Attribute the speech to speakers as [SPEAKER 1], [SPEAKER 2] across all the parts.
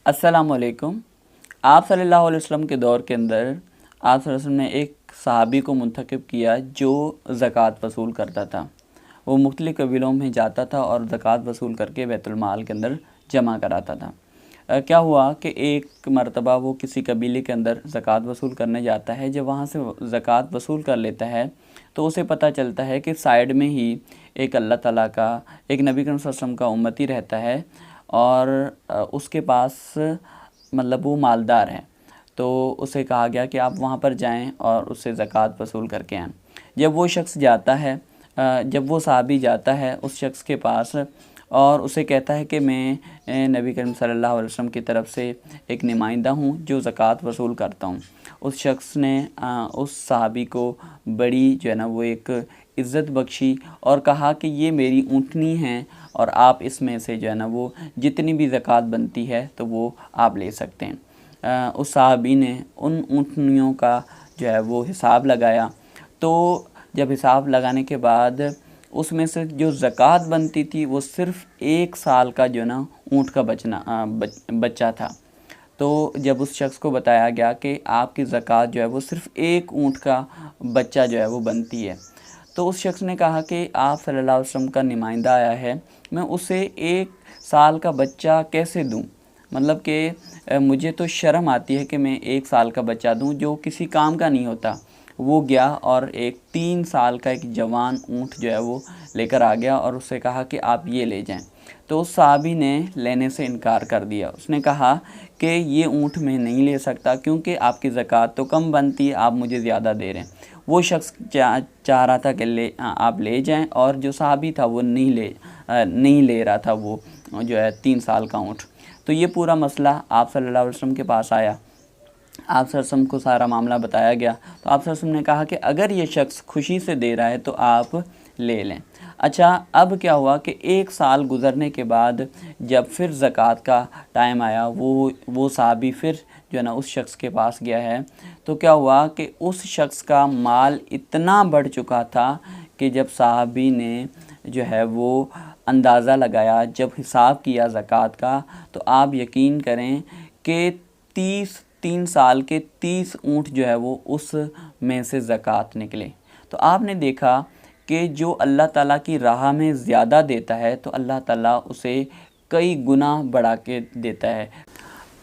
[SPEAKER 1] अस्सलाम वालेकुम। आप सल्लल्लाहु अलैहि वसल्लम के दौर के अंदर आप सल्लल्लाहु अलैहि वसल्लम ने एक सहाबी को मुंतखब किया जो ज़कात वसूल करता था। वो मुख्तलिफ़ कबीलों में जाता था और ज़कात वसूल करके बैतुल माल के अंदर जमा कराता था। क्या हुआ कि एक मरतबा वो किसी कबीले के अंदर ज़कात वसूल करने जाता है। जब वहाँ से ज़कात वसूल कर लेता है तो उसे पता चलता है कि साइड में ही एक अल्लाह ताला का, एक नबी करीम सल्लल्लाहु अलैहि वसल्लम का उम्मती रहता है और उसके पास मतलब वो मालदार है। तो उसे कहा गया कि आप वहाँ पर जाएं और उससे ज़कात वसूल करके आएँ। जब वो शख्स जाता है, जब वो सहाबी जाता है उस शख्स के पास और उसे कहता है कि मैं नबी करीम सल्लल्लाहु अलैहि वसल्लम की तरफ से एक नुमाइंदा हूँ जो ज़कात वसूल करता हूँ। उस शख्स ने उस सहाबी को बड़ी जो है ना वो एक इज़्ज़त बख्शी और कहा कि ये मेरी ऊँटनी है और आप इसमें से जो है ना वो जितनी भी ज़कात बनती है तो वो आप ले सकते हैं। उस सहाबी ने उन ऊँटनियों का जो है वो हिसाब लगाया। तो जब हिसाब लगाने के बाद उसमें से जो ज़कात बनती थी वो सिर्फ़ 1 साल का जो है ना ऊँट का बच्चा था। तो जब उस शख्स को बताया गया कि आपकी ज़कात जो है वो सिर्फ़ 1 ऊँट का बच्चा जो है वो बनती है, तो उस शख्स ने कहा कि आप सल्लल्लाहु अलैहि वसल्लम का नुमाइंदा आया है, मैं उसे 1 साल का बच्चा कैसे दूं? मतलब कि मुझे तो शर्म आती है कि मैं 1 साल का बच्चा दूं जो किसी काम का नहीं होता। वो गया और एक 3 साल का एक जवान ऊँट जो है वो लेकर आ गया और उससे कहा कि आप ये ले जाएं। तो उस सहाबी ने लेने से इनकार कर दिया। उसने कहा कि ये ऊँट मैं नहीं ले सकता क्योंकि आपकी ज़कात तो कम बनती है, आप मुझे ज़्यादा दे रहे हैं। वो शख्स चाह रहा था कि आप ले जाएं और जो सहाबी था वो नहीं ले रहा था वो जो है 3 साल का ऊँट। तो ये पूरा मसला आप सल्लल्लाहु अलैहि वसल्लम के पास आया। आप सल्लल्लाहु अलैहि वसल्लम को सारा मामला बताया गया। तो आप सल्लल्लाहु अलैहि वसल्लम ने कहा कि अगर ये शख्स खुशी से दे रहा है तो आप ले लें। अच्छा, अब क्या हुआ कि 1 साल गुज़रने के बाद जब फिर ज़कात का टाइम आया, वो सहाबी फिर जो है ना उस शख्स के पास गया है। तो क्या हुआ कि उस शख्स का माल इतना बढ़ चुका था कि जब सहाबी ने जो है वो अंदाज़ा लगाया, जब हिसाब किया ज़कात का, तो आप यकीन करें कि 3 साल के 30 ऊँट जो है वो उस में से ज़कात निकले। तो आपने देखा कि जो अल्लाह ताला की राह में ज़्यादा देता है तो अल्लाह ताला उसे कई गुना बढ़ा के देता है।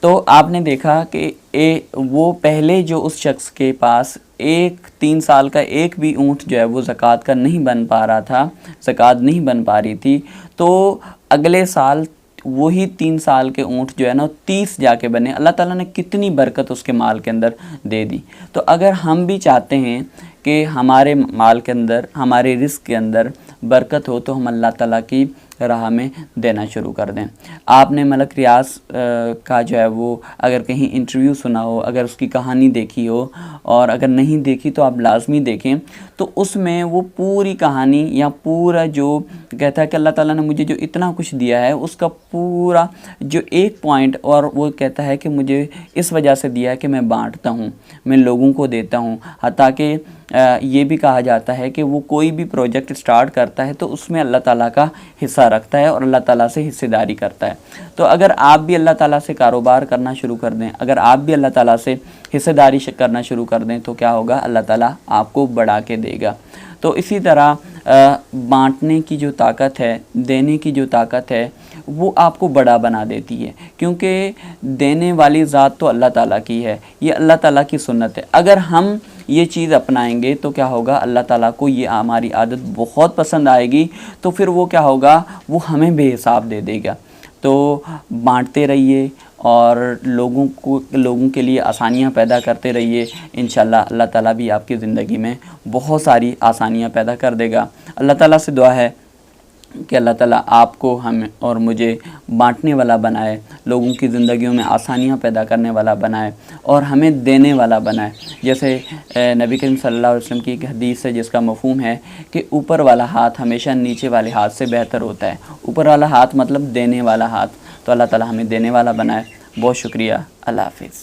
[SPEAKER 1] तो आपने देखा कि वो पहले जो उस शख्स के पास 3 साल का एक भी ऊँट जो है वो ज़कात का नहीं बन पा रहा था, ज़कात नहीं बन पा रही थी, तो अगले साल वही 3 साल के ऊँट जो है ना 30 जाके बने। अल्लाह ताला ने कितनी बरकत उसके माल के अंदर दे दी। तो अगर हम भी चाहते हैं कि हमारे माल के अंदर, हमारे रिस्क के अंदर बरकत हो तो हम अल्लाह ताला की राह में देना शुरू कर दें। आपने मलक रियाज का जो है वो अगर कहीं इंटरव्यू सुना हो, अगर उसकी कहानी देखी हो, और अगर नहीं देखी तो आप लाजमी देखें। तो उसमें वो पूरी कहानी या पूरा जो कहता है कि अल्लाह ताला ने मुझे जो इतना कुछ दिया है उसका पूरा जो एक पॉइंट, और वो कहता है कि मुझे इस वजह से दिया है कि मैं बांटता हूँ, मैं लोगों को देता हूँ। हत्ता कि ये भी कहा जाता है कि वो कोई भी प्रोजेक्ट स्टार्ट करता है तो उसमें अल्लाह ताला का हिस्सा रखता है और अल्लाह ताला से हिस्सेदारी करता है। तो अगर आप भी अल्लाह ताला से कारोबार करना शुरू कर दें, अगर आप भी अल्लाह ताला से हिस्सेदारी करना शुरू कर दें तो क्या होगा, अल्लाह ताला आपको बढ़ा के देगा। तो इसी तरह बांटने की जो ताकत है, देने की जो ताकत है, वो आपको बड़ा बना देती है, क्योंकि देने वाली ज़ात तो अल्लाह ताला की है, ये अल्लाह ताला की सुन्नत है। अगर हम ये चीज़ अपनाएंगे तो क्या होगा, अल्लाह ताला को ये हमारी आदत बहुत पसंद आएगी। तो फिर वो क्या होगा, वो हमें बेहिसाब दे देगा। तो बांटते रहिए और लोगों के लिए आसानियाँ पैदा करते रहिए। इंशाल्लाह अल्लाह ताला भी आपकी ज़िंदगी में बहुत सारी आसानियाँ पैदा कर देगा। अल्लाह ताला से दुआ है कि अल्लाह ताला आपको, हम और मुझे बांटने वाला बनाए, लोगों की ज़िंदगियों में आसानियाँ पैदा करने वाला बनाए और हमें देने वाला बनाए। जैसे नबी करीम सल्लल्लाहु अलैहि वसल्लम की एक हदीस है जिसका मफ़हूम है कि ऊपर वाला हाथ हमेशा नीचे वाले हाथ से बेहतर होता है। ऊपर वाला हाथ मतलब देने वाला हाथ। तो अल्लाह ताला हमें देने वाला बनाए। बहुत शुक्रिया। अल्लाह हाफ़िज़।